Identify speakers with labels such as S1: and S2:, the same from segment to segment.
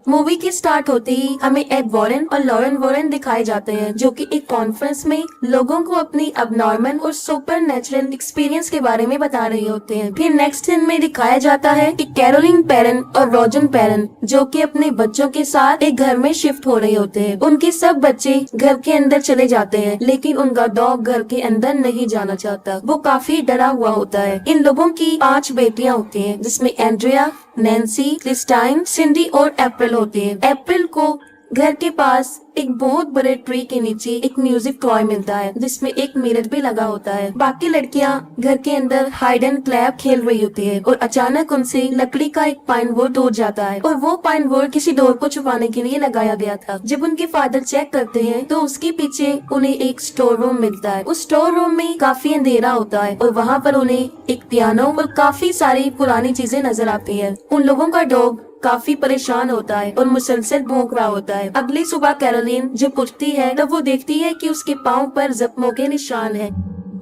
S1: Movie के start होते ही हमें एड वॉरेन और लॉरेन वॉरेन दिखाए जाते हैं, जो कि एक कॉन्फ्रेंस में लोगों को अपनी अबनॉर्मल और सुपर नेचुरल एक्सपीरियंस के बारे में बता रहे होते हैं। फिर नेक्स्ट सीन में दिखाया जाता है कि कैरोलिन पेरेन और रॉजन पेरेन जो कि अपने बच्चों के साथ एक घर में शिफ्ट हो रहे होते हैं। उनके सब बच्चे घर के अंदर चले जाते हैं, लेकिन उनका डॉग घर के अंदर नहीं जाना चाहता। वो काफी डरा हुआ होता है। इन लोगों की 5 बेटियां होती हैं, जिसमें एंड्रिया, नैन्सी, क्रिस्टाइन, सिंडी और अप्रैल होती है। अप्रैल को घर के पास एक बहुत बड़े ट्री के नीचे एक म्यूजिक टॉय मिलता है, जिसमें एक मिरर भी लगा होता है। बाकी लड़कियां घर के अंदर हाइड एंड क्लैप खेल रही होती है और अचानक उनसे लकड़ी का एक पाइन बोर्ड टूट जाता है और वो पाइन बोर्ड किसी डोर को छुपाने के लिए लगाया गया था। जब उनके फादर चेक करते हैं तो उसके पीछे उन्हें एक स्टोर रूम मिलता है। उस स्टोर रूम में काफी अंधेरा होता है और वहाँ पर उन्हें एक पियानो और काफी सारी पुरानी चीजें नजर आती है। उन लोगों का डॉग काफी परेशान होता है और मुसलसल भौंक रहा होता है। अगली सुबह कैरोलिन जब उठती है तब वो देखती है कि उसके पाँव पर जख्मों के निशान हैं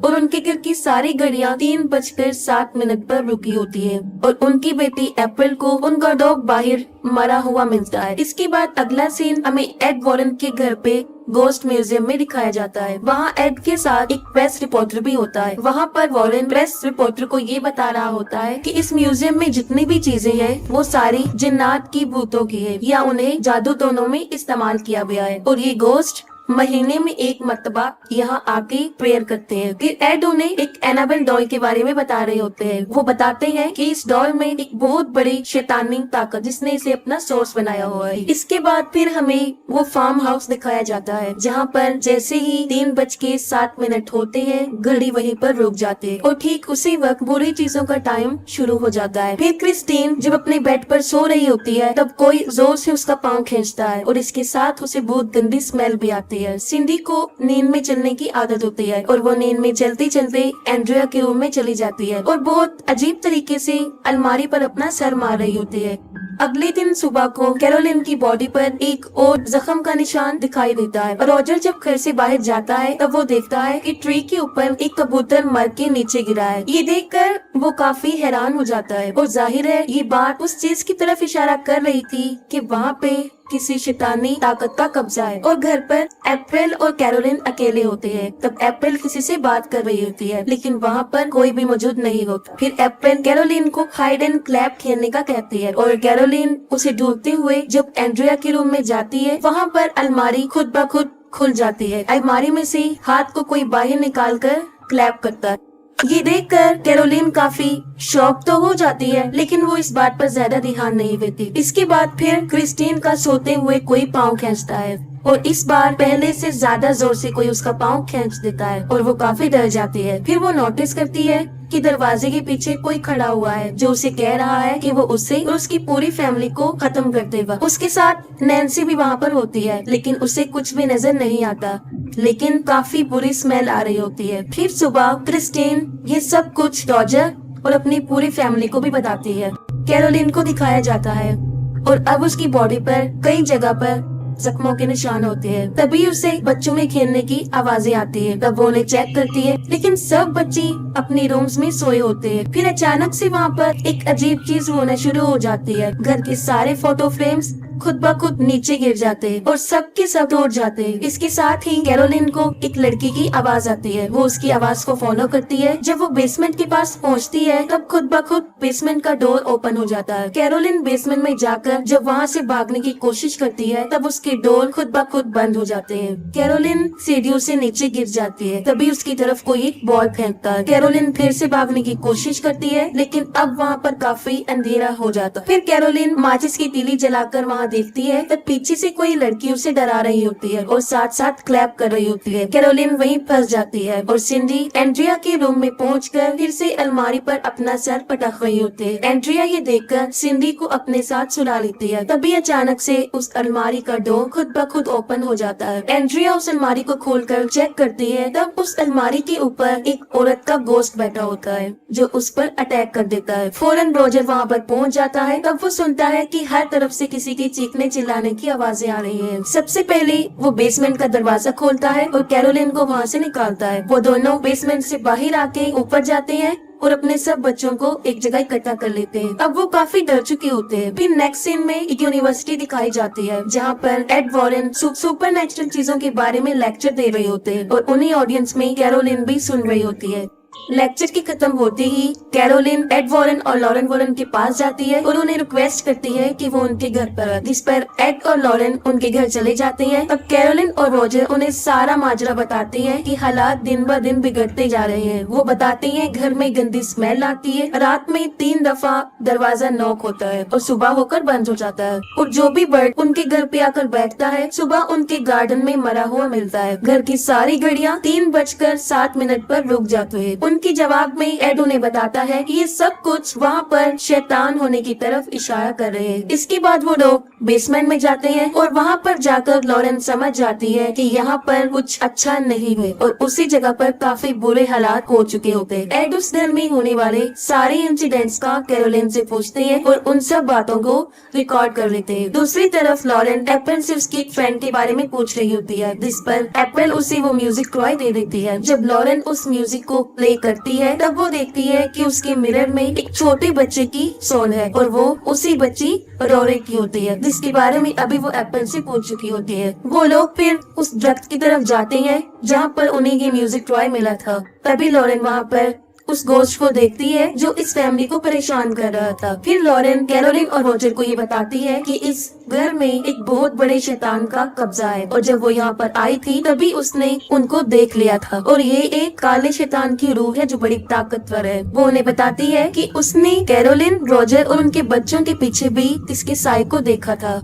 S1: और उनके घर की सारी घड़ियां 3:07 पर रुकी होती है और उनकी बेटी अप्रैल को उनका डॉग बाहर मरा हुआ मिलता है। इसके बाद अगला सीन हमें एड वॉरेन के घर पे गोस्ट म्यूजियम में दिखाया जाता है। वहाँ एड के साथ एक प्रेस रिपोर्टर भी होता है। वहाँ पर वॉरेन प्रेस रिपोर्टर को ये बता रहा होता है कि इस म्यूजियम में जितनी भी चीजें हैं वो सारी जिन्नात की भूतों की है या उन्हें जादू टोनों में इस्तेमाल किया गया है और ये गोस्ट महीने में एक मर्तबा यहाँ आके प्रेयर करते हैं। फिर एड उन्हें एक एनाबेल डॉल के बारे में बता रहे होते हैं। वो बताते हैं कि इस डॉल में एक बहुत बड़ी शैतानी ताकत जिसने इसे अपना सोर्स बनाया हुआ है। इसके बाद फिर हमें वो फार्म हाउस दिखाया जाता है, जहाँ पर जैसे ही 3:07 होते हैं घड़ी वहीं पर रुक जाती है और ठीक उसी वक्त बुरी चीजों का टाइम शुरू हो जाता है। फिर क्रिस्टीन जब अपने बेड पर सो रही होती है तब कोई जोर से उसका पाँव खींचता है और इसके साथ उसे बहुत गंदी स्मेल भी आती है। सिंडी को नींद में चलने की आदत होती है और वो नींद में चलते चलते एंड्रिया के रूम में चली जाती है और बहुत अजीब तरीके से अलमारी पर अपना सर मार रही होती है। अगले दिन सुबह को कैरोलिन की बॉडी पर एक और जख्म का निशान दिखाई देता है और रॉजर जब घर से बाहर जाता है तब वो देखता है कि ट्री के ऊपर एक कबूतर मर के नीचे गिरा है। ये देखकर वो काफी हैरान हो जाता है और जाहिर है ये बात उस चीज की तरफ इशारा कर रही थी कि वहाँ पे किसी शैतानी ताकत का कब्जा है। और घर पर अप्रैल और कैरोलिन अकेले होते हैं। तब अप्रैल किसी से बात कर रही होती है, लेकिन वहाँ पर कोई भी मौजूद नहीं होता। फिर अप्रैल कैरोलिन को हाइड एंड क्लैप खेलने का कहती है और कैरोलिन उसे ढूंढते हुए जब एंड्रिया के रूम में जाती है, वहाँ पर अलमारी खुद ब खुद खुल जाती है। अलमारी में से हाथ को कोई बाहर निकाल कर क्लैप करता है। ये देखकर कैरोलिन काफी शॉक तो हो जाती है, लेकिन वो इस बात पर ज्यादा ध्यान नहीं देती। इसके बाद फिर क्रिस्टीन का सोते हुए कोई पाँव खींचता है और इस बार पहले से ज्यादा जोर से कोई उसका पाँव खींच देता है और वो काफी डर जाती है। फिर वो नोटिस करती है कि दरवाजे के पीछे कोई खड़ा हुआ है जो उसे कह रहा है कि वो उसे और उसकी पूरी फैमिली को खत्म कर देगा। उसके साथ नैन्सी भी वहाँ पर होती है, लेकिन उसे कुछ भी नजर नहीं आता, लेकिन काफी बुरी स्मेल आ रही होती है। फिर सुबह क्रिस्टीन ये सब कुछ रॉजर और अपनी पूरी फैमिली को भी बताती है। कैरोलिन को दिखाया जाता है और अब उसकी बॉडी पर कई जगह पर जख्मों के निशान होते हैं। तभी उसे बच्चों में खेलने की आवाजें आती है। तब वो उन्हें चेक करती है, लेकिन सब बच्चे अपने रूम्स में सोए होते हैं। फिर अचानक से वहाँ पर एक अजीब चीज होना शुरू हो जाती है। घर के सारे फोटो फ्रेम्स खुद ब खुद नीचे गिर जाते हैं और सबके सब टूट जाते हैं। इसके साथ ही कैरोलिन को एक लड़की की आवाज आती है। वो उसकी आवाज को फॉलो करती है। जब वो बेसमेंट के पास पहुंचती है तब खुद ब खुद बेसमेंट का डोर ओपन हो जाता है। कैरोलिन बेसमेंट में जाकर जब वहाँ से भागने की कोशिश करती है तब उसके डोर खुद ब खुद बंद हो जाते हैं। कैरोलिन सीढ़ियों से नीचे गिर जाती है। तभी उसकी तरफ कोई एक बॉल फेंकता है। कैरोलिन फिर से भागने की कोशिश करती है, लेकिन अब वहाँ पर काफी अंधेरा हो जाता है। फिर कैरोलिन माचिस की तीली जलाकर वहाँ देखती है तब पीछे से कोई लड़की उसे डरा रही होती है और साथ साथ क्लैप कर रही होती है। कैरोलिन वहीं फंस जाती है और सिंडी एंड्रिया के रूम में पहुंचकर फिर से अलमारी पर अपना सर पटक रही होती है। एंड्रिया ये देखकर सिंडी को अपने साथ सुला लेती है। तभी अचानक से उस अलमारी का डोर खुद ब खुद ओपन हो जाता है। एंड्रिया उस अलमारी को खोलकर चेक करती है तब उस अलमारी के ऊपर एक औरत का गोश्त बैठा होता है जो उस पर अटैक कर देता है। फौरन रॉजर वहाँ पर पहुँच जाता है। तब वो सुनता है कि हर तरफ से किसी की चीखने चिल्लाने की आवाजें आ रही हैं। सबसे पहले वो बेसमेंट का दरवाजा खोलता है और कैरोलिन को वहाँ से निकालता है। वो दोनों बेसमेंट से बाहर आके ऊपर जाते हैं और अपने सब बच्चों को एक जगह इकट्ठा कर लेते हैं। अब वो काफी डर चुके होते हैं। फिर नेक्स्ट सीन में एक यूनिवर्सिटी दिखाई जाती है जहाँ पर एड वॉरेन सुपर नेचुरल चीजों के बारे में लेक्चर दे रहे होते हैं और उन्हीं ऑडियंस में कैरोलिन भी सुन रही होती है। लेक्चर की खत्म होते ही कैरोलिन एड वॉरेन और लॉरेन वॉरेन के पास जाती है और उन्हें रिक्वेस्ट करती है कि वो उनके घर पर आए, जिस पर एड और लॉरेन उनके घर चले जाते हैं। अब कैरोलिन और रोजर उन्हें सारा माजरा बताती हैं कि हालात दिन ब दिन बिगड़ते जा रहे हैं। वो बताती हैं घर में गंदी स्मेल आती है, रात में 3 दफा दरवाजा नॉक होता है और सुबह होकर बंद हो जाता है, और जो भी बर्ड उनके घर पे आकर बैठता है सुबह उनके गार्डन में मरा हुआ मिलता है। घर की सारी घड़ियां 3:07 पर रुक जाती है। उनके जवाब में एड उन्हें बताता है कि ये सब कुछ वहाँ पर शैतान होने की तरफ इशारा कर रहे हैं। इसके बाद वो लोग बेसमेंट में जाते हैं और वहाँ पर जाकर लॉरेन समझ जाती है कि यहाँ पर कुछ अच्छा नहीं है और उसी जगह पर काफी बुरे हालात हो चुके होते हैं। एड उस घर में होने वाले सारे इंसिडेंट्स का कैरोलिन से पूछते हैं और उन सब बातों को रिकॉर्ड कर लेते हैं। दूसरी तरफ लॉरेन एप्पल से उसकी एक फ्रेंड के बारे में पूछ रही होती है, जिस पर एप्पल उसे वो म्यूजिक टॉय दे देती है। जब लॉरेन उस म्यूजिक को प्ले करती है तब वो देखती है कि उसके मिरर में एक छोटे बच्चे की सोल है और वो उसी बच्ची रोरे की होती है, जिसके बारे में अभी वो एप्पल से पूछ चुकी होती है। वो लोग फिर उस दरख्त की तरफ जाते हैं जहाँ पर उन्हें ये म्यूजिक टॉय मिला था। तभी लॉरेन वहाँ पर उस गोश्त को देखती है जो इस फैमिली को परेशान कर रहा था। फिर लॉरेन कैरोलिन और रोजर को ये बताती है कि इस घर में एक बहुत बड़े शैतान का कब्जा है और जब वो यहाँ पर आई थी तभी उसने उनको देख लिया था और ये एक काले शैतान की रूह है जो बड़ी ताकतवर है। वो उन्हें बताती है कि उसने कैरोलिन, रोजर और उनके बच्चों के पीछे भी इसके साय को देखा था।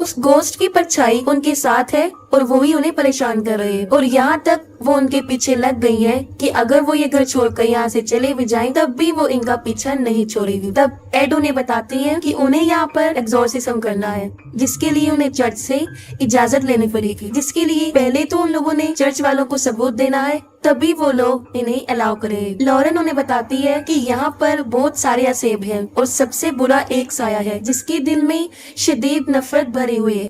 S1: उस गोश्त की परछाई उनके साथ है और वो ही उन्हें परेशान कर रहे हैं और यहाँ तक वो उनके पीछे लग गई है कि अगर वो ये घर छोड़कर यहाँ से चले भी जाएं तब भी वो इनका पीछा नहीं छोड़ेगी। तब एड उन्हें बताती है कि उन्हें यहाँ पर एक्सोर्सिज्म करना है, जिसके लिए उन्हें चर्च से इजाजत लेनी पड़ेगी, जिसके लिए पहले तो उन लोगों ने चर्च वालों को सबूत देना है तभी वो लोग इन्हें अलाउ करें। लॉरेन उन्हें बताती है कि यहाँ पर बहुत सारे असेब हैं और सबसे बुरा एक साया है जिसके दिल में शदीद नफरत भरी हुई है।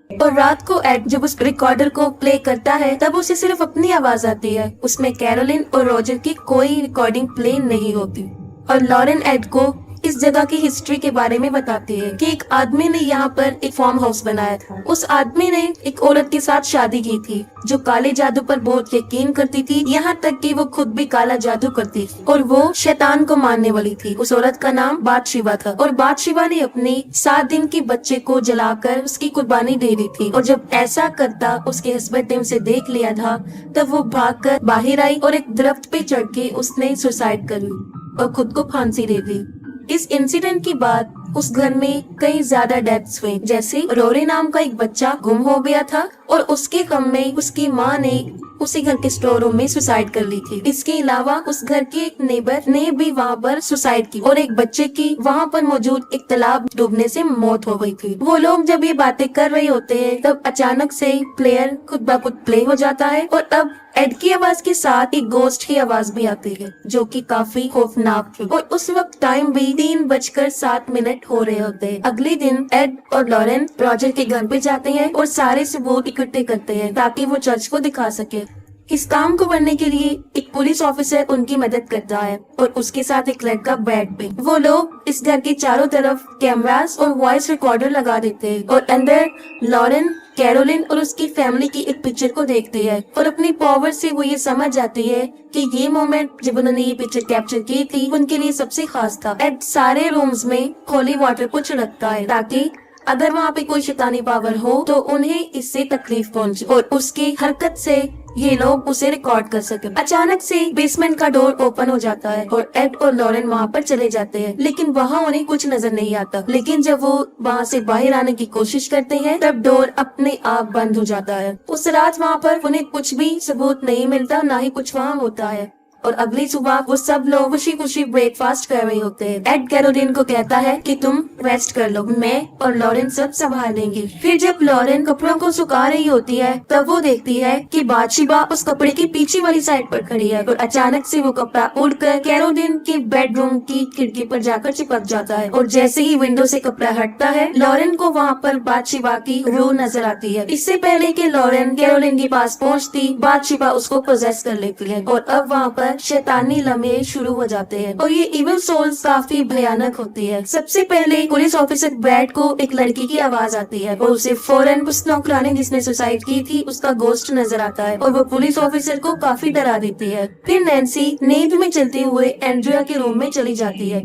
S1: और रात को एड जब उस रिकॉर्डर को प्ले करता है तब उसे सिर्फ अपनी आवाज आती है, उसमें कैरोलिन और रोजर की कोई रिकॉर्डिंग प्ले नहीं होती। और लॉरेन एड को इस जगह की हिस्ट्री के बारे में बताती है कि एक आदमी ने यहाँ पर एक फार्म हाउस बनाया था। उस आदमी ने एक औरत के साथ शादी की थी जो काले जादू पर बहुत यकीन करती थी, यहाँ तक कि वो खुद भी काला जादू करती थी और वो शैतान को मारने वाली थी। उस औरत का नाम बादशिवा था और बादशिवा ने अपने 7 दिन के बच्चे को जलाकर उसकी कुर्बानी दे दी थी और जब ऐसा करता उसके हस्बैंड ने उसे देख लिया था तब वो भागकर बाहर आई और एक दरख्त पे चढ़ के उसने सुसाइड कर ली और खुद को फांसी दे दी। इस इंसिडेंट के बाद उस घर में कई ज्यादा डेथ्स हुए, जैसे रोरी नाम का एक बच्चा गुम हो गया था और उसके गम में उसकी माँ ने उसी घर के स्टोर रूम में सुसाइड कर ली थी। इसके अलावा उस घर के एक नेबर ने भी वहाँ पर सुसाइड की और एक बच्चे की वहाँ पर मौजूद एक तालाब डूबने से मौत हो गई थी। वो लोग जब ये बातें कर रहे होते हैं तब अचानक से प्लेयर खुद ब खुद प्ले हो जाता है और अब एड की आवाज के साथ एक गोस्ट की आवाज भी आती है जो कि काफी खौफनाक थी और उस वक्त टाइम भी 3:07 हो रहे होते हैं। अगले दिन एड और लॉरेन रोजर के घर पे जाते हैं और सारे सबूत इकट्ठे करते हैं ताकि वो चर्च को दिखा सके। इस काम को करने के लिए एक पुलिस ऑफिसर उनकी मदद करता है और उसके साथ एक लड़का बेड पे। वो लोग इस घर के चारों तरफ कैमरास और वॉइस रिकॉर्डर लगा देते हैं और अंदर लॉरेन, कैरोलिन और उसकी फैमिली की एक पिक्चर को देखते हैं और अपनी पावर से वो ये समझ जाती है कि ये मोमेंट जब उन्होंने ये पिक्चर कैप्चर की थी उनके लिए सबसे खास था। एड सारे रूम्स में होली वाटर को छिड़कता है ताकि अगर वहाँ पे कोई शैतानी पावर हो तो उन्हें इससे तकलीफ पहुंचे और उसकी हरकत से ये लोग उसे रिकॉर्ड कर सके। अचानक से बेसमेंट का डोर ओपन हो जाता है और एड और लॉरेन वहाँ पर चले जाते हैं, लेकिन वहाँ उन्हें कुछ नजर नहीं आता। लेकिन जब वो वहाँ से बाहर आने की कोशिश करते हैं तब डोर अपने आप बंद हो जाता है। उस रात वहाँ पर उन्हें कुछ भी सबूत नहीं मिलता, ना ही कुछ वहाँ होता है और अगली सुबह वो सब लोग खुशी खुशी ब्रेकफास्ट कर रहे होते हैं। एड कैरोलिन को कहता है कि तुम रेस्ट कर लो, मैं और लॉरेन सब संभाल लेंगे। फिर जब लॉरेन कपड़ों को सुखा रही होती है तब वो देखती है कि बादशिबा उस कपड़े की पीछे वाली साइड पर खड़ी है और अचानक से वो कपड़ा उड़कर कैरोलिन के बेडरूम की खिड़की पर जाकर चिपक जाता है और जैसे ही विंडो से कपड़ा हटता है लॉरेन को वहाँ पर बादशिबा की रूह नजर आती है। इससे पहले कि लॉरेन कैरोलिन के पास पहुँचती बादशिबा उसको पोजेस कर लेती है और अब वहाँ पर पर शैतानी लम्हे शुरू हो जाते हैं और ये इविल सोल्स काफी भयानक होती है। सबसे पहले पुलिस ऑफिसर ब्रैड को एक लड़की की आवाज आती है और उसे फौरन उस नौकरानी जिसने सुसाइड की थी उसका गोश्त नजर आता है और वो पुलिस ऑफिसर को काफी डरा देती है। फिर नैन्सी नींद में चलते हुए एंड्रिया के रूम में चली जाती है।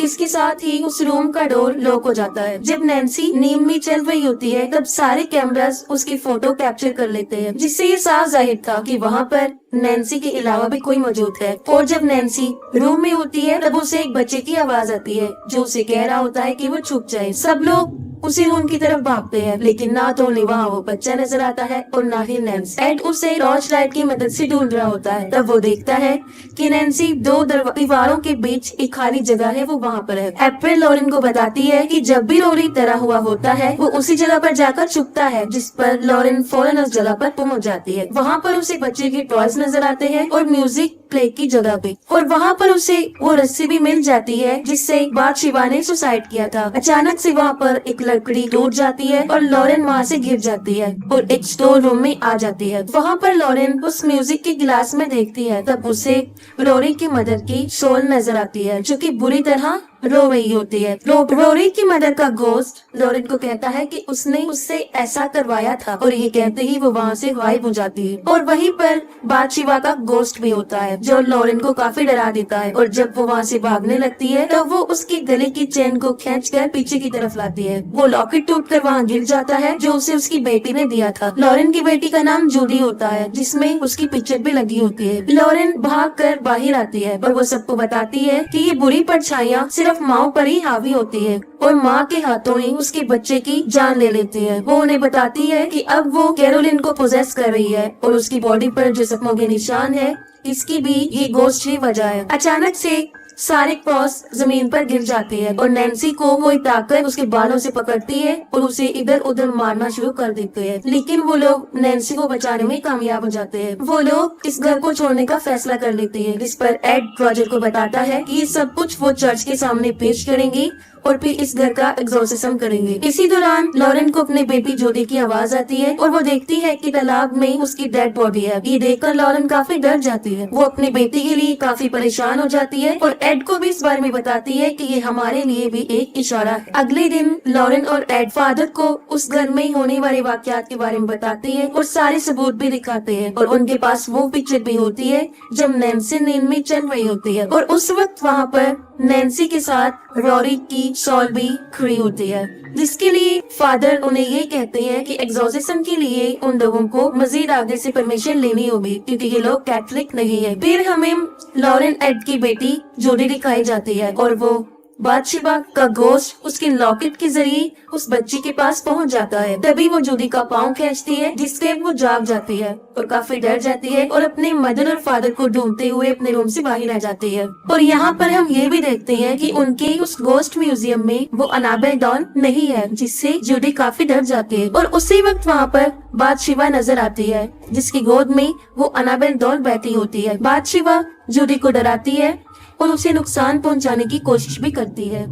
S1: इसके साथ ही उस रूम का डोर लॉक हो जाता है। जब नैन्सी नींद में चल रही होती है तब सारे कैमरास उसकी फोटो कैप्चर कर लेते हैं, जिससे ये साफ जाहिर था कि वहाँ पर नैन्सी के अलावा भी कोई मौजूद है। और जब नैन्सी रूम में होती है तब उसे एक बच्चे की आवाज आती है जो उसे कह रहा होता है कि वो छुप जाए। सब लोग उसी रूम की तरफ भागते हैं, लेकिन ना तो उन्हें वहाँ वो बच्चा नजर आता है और ना ही नैन्सी। एड उसे टॉर्च लाइट की मदद से ढूंढ रहा होता है। तब वो देखता है कि नैन्सी दो दीवारों के बीच एक खाली जगह है, वो वहाँ पर है। अप्रैल लॉरेन को बताती है कि जब भी रोरी तरह हुआ होता है वो उसी जगह पर जाकर छुपता है, जिस पर लॉरेन फौरन उस जगह पर पहुँच जाती है। वहाँ पर उसे बच्चे के टॉयज नजर आते हैं और म्यूजिक प्ले की जगह पे, और वहाँ पर उसे वो रस्सी भी मिल जाती है जिससे बादशिवा ने सुसाइड किया था। अचानक से वहाँ पर एक लकड़ी टूट जाती है और लॉरेन वहाँ से गिर जाती है और एक स्टोर रूम में आ जाती है। वहाँ पर लॉरेन उस म्यूजिक के गिलास में देखती है, तब उसे रोरी की मदर की सोल नजर आती है जो कि बुरी तरह रो रही होती है। रोरी की मदर का गोश्त लॉरेन को कहता है कि उसने उससे ऐसा करवाया था और ये कहते ही वो वहाँ से गायब हो जाती है। और वहीं पर बादशिवा का गोश्त भी होता है जो लॉरेन को काफी डरा देता है, और जब वो वहाँ से भागने लगती है तो वो उसके गले की चेन को खींचकर पीछे की तरफ लाती है। वो लॉकेट टूटकर वहाँ गिर जाता है जो उसे उसकी बेटी ने दिया था। लॉरेन की बेटी का नाम जूडी होता है जिसमें उसकी पिक्चर भी लगी होती है। लॉरेन भागकर बाहर आती है और वो सबको बताती है कि ये बुरी परछाइयाँ सिर्फ माँ पर ही हावी होती है और माँ के हाथों ही उसके बच्चे की जान ले लेती है। वो उन्हें बताती है कि अब वो कैरोलिन को पोजेस कर रही है और उसकी बॉडी पर जो जख्मों के निशान है इसकी भी ये गोश्त ही वजह है। अचानक से सारे क्रॉस जमीन पर गिर जाते हैं और नैन्सी को कोई ताकत उसके बालों से पकड़ती है और उसे इधर उधर मारना शुरू कर देते हैं, लेकिन वो लोग नैन्सी को बचाने में कामयाब हो जाते हैं। वो लोग इस घर को छोड़ने का फैसला कर लेते हैं, जिस पर एड रॉजर को बताता है कि ये सब कुछ वो चर्च के सामने पेश करेंगे और फिर इस घर का एग्जॉर्सिज्म करेंगे। इसी दौरान लॉरेन को अपने बेटी जोडी की आवाज आती है और वो देखती है कि तालाब में उसकी डेड बॉडी है। ये देखकर लॉरेन काफी डर जाती है। वो अपनी बेटी के लिए काफी परेशान हो जाती है और एड को भी इस बारे में बताती है कि ये हमारे लिए भी एक इशारा है। अगले दिन लॉरेन और एड फादर को उस घर में होने वाले वाकयात के बारे में बताते हैं और सारे सबूत भी दिखाते हैं, और उनके पास वो पिक्चर भी होती है जब नैन्सी नींद में चल रही होती है और उस वक्त वहाँ पर नैन्सी के साथ रोरी की सॉल भी खड़ी होती है, जिसके लिए फादर उन्हें ये कहते हैं कि एग्जॉर्सिज्म के लिए उन लोगों को मजीद आगे से परमिशन लेनी होगी क्योंकि ये लोग कैथोलिक नहीं है। फिर हमें लॉरेन एड की बेटी जोडी दिखाई जाती है और वो बादशिवा का गोश्त उसके लॉकेट के जरिए उस बच्ची के पास पहुंच जाता है। तभी वो जोडी का पाँव खींचती है जिससे वो जाग जाती है और काफी डर जाती है और अपने मदर और फादर को ढूंढते हुए अपने रूम से बाहर आ जाती है। और यहाँ पर हम ये भी देखते हैं कि उनके उस गोस्ट म्यूजियम में वो अनाबेल डॉल नहीं है, जिससे जोडी काफी डर जाती है। और उसी वक्त वहाँ पर बादशिवा नजर आती है जिसकी गोद में वो अनाबेल डॉल बैठी होती है। बादशिवा जोडी को डराती है और उसे नुकसान पहुंचाने की कोशिश भी करती है,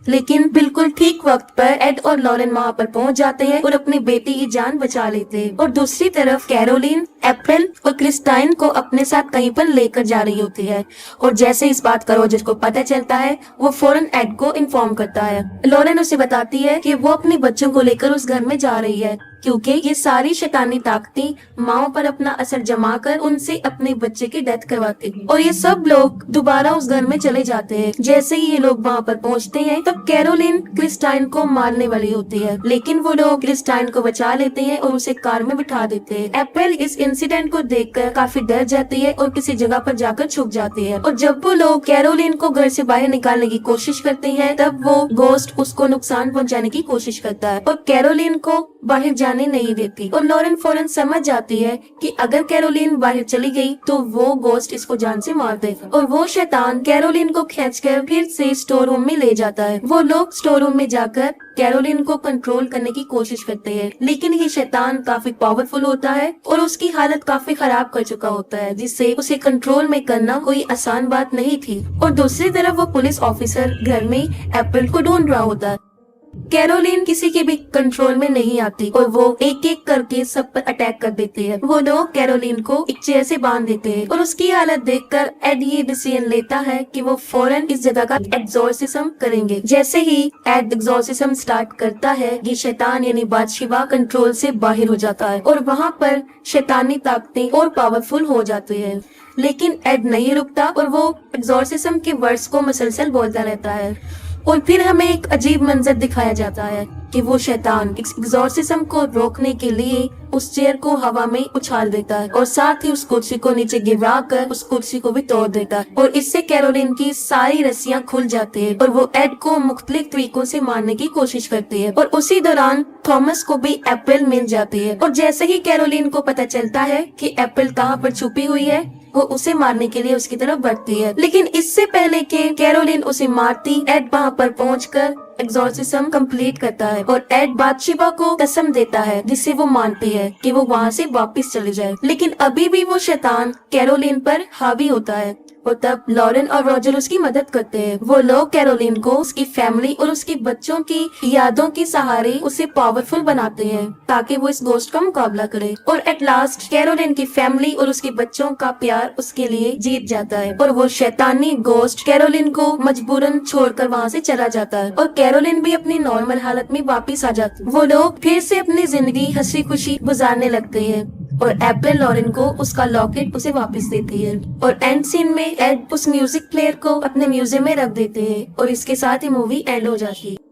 S1: लेकिन बिल्कुल ठीक वक्त पर एड और लॉरेन वहाँ पर पहुंच जाते हैं और अपनी बेटी की जान बचा लेते हैं। और दूसरी तरफ कैरोलिन अप्रैल और क्रिस्टाइन को अपने साथ कहीं पर लेकर जा रही होती है, और जैसे इस बात का रोजर को पता चलता है वो फौरन एड को इन्फॉर्म करता है। लॉरेन उसे बताती है कि वो अपने बच्चों को लेकर उस घर में जा रही है क्योंकि ये सारी शैतानी ताकतें माओ पर अपना असर जमा कर उनसे अपने बच्चे की डेथ करवाते हैं। और ये सब लोग दोबारा उस घर में चले जाते हैं। जैसे ही ये लोग वहाँ पर पहुँचते हैं तब कैरोलिन क्रिस्टाइन को मारने वाली होती है, लेकिन वो लोग क्रिस्टाइन को बचा लेते हैं और उसे कार में बिठा देते हैं। अप्रैल इस इंसिडेंट को देखकर काफी डर जाती है और किसी जगह पर जाकर छुप जाती है। और जब वो लोग कैरोलिन को घर से बाहर निकालने की कोशिश करते हैं तब वो गोस्ट उसको नुकसान पहुँचाने की कोशिश करता है और कैरोलिन को बाहर जाने नहीं देती। और लॉरेन फौरन समझ जाती है कि अगर कैरोलिन बाहर चली गई तो वो गोस्ट इसको जान से मार देगा, और वो शैतान कैरोलिन को खींचकर फिर से स्टोर रूम में ले जाता है। वो लोग स्टोर रूम में जाकर कैरोलिन को कंट्रोल करने की कोशिश करते हैं, लेकिन ये शैतान काफी पावरफुल होता है और उसकी हालत काफी खराब कर चुका होता है, जिससे उसे कंट्रोल में करना कोई आसान बात नहीं थी। और दूसरी तरफ वो पुलिस ऑफिसर घर में अप्रैल को ढूंढ रहा होता है। कैरोलिन किसी के भी कंट्रोल में नहीं आती और वो एक एक करके सब पर अटैक कर देते हैं। वो लोग कैरोलिन को एक चेयर से बांध देते हैं और उसकी हालत देखकर एड ये डिसीजन लेता है कि वो फौरन इस जगह का एग्जॉर्सिज्म करेंगे। जैसे ही एड एग्जॉर्सिज्म स्टार्ट करता है, ये शैतान यानी बादशिवा कंट्रोल से बाहर हो जाता है और वहाँ पर शैतानी ताकतें और पावरफुल हो जाती है। लेकिन एड नहीं रुकता और वो एग्जॉर्सिज्म के वर्ड्स को मुसलसल बोलता रहता है। और फिर हमें एक अजीब मंजर दिखाया जाता है कि वो शैतान एग्जॉर्सिज्म को रोकने के लिए उस चेयर को हवा में उछाल देता है और साथ ही उस कुर्सी को नीचे गिरा कर उस कुर्सी को भी तोड़ देता है और इससे कैरोलिन की सारी रस्सियां खुल जाती है और वो एड को मुख्तलिफ तरीकों से मारने की कोशिश करती है। और उसी दौरान थॉमस को भी एप्रिल मिल जाती है और जैसे ही कैरोलिन को पता चलता है कि एप्रिल कहाँ पर छुपी हुई है, वो उसे मारने के लिए उसकी तरफ बढ़ती है। लेकिन इससे पहले कि कैरोलिन उसे मारती, एड वहाँ पर पहुंचकर एग्जॉर्सिज्म कंप्लीट करता है और एड बादशिवा को कसम देता है जिससे वो मानती है कि वो वहाँ से वापस चले जाए। लेकिन अभी भी वो शैतान कैरोलिन पर हावी होता है और तब लॉरेन और रॉजर उसकी मदद करते हैं। वो लोग कैरोलिन को उसकी फैमिली और उसके बच्चों की यादों के सहारे उसे पावरफुल बनाते हैं ताकि वो इस गोस्ट का मुकाबला करे। और एट लास्ट कैरोलिन की फैमिली और उसके बच्चों का प्यार उसके लिए जीत जाता है और वो शैतानी गोस्ट कैरोलिन को मजबूरन छोड़कर वहाँ से चला जाता है और कैरोलिन भी अपनी नॉर्मल हालत में वापस आ जाती है। वो लोग फिर से अपनी जिंदगी हंसी खुशी गुजारने लगते हैं और एप्रिल लॉरेन को उसका लॉकेट उसे वापस देती है और एंड सीन में एड उस म्यूजिक प्लेयर को अपने म्यूजियम में रख देते हैं और इसके साथ ही मूवी एंड हो जाती है।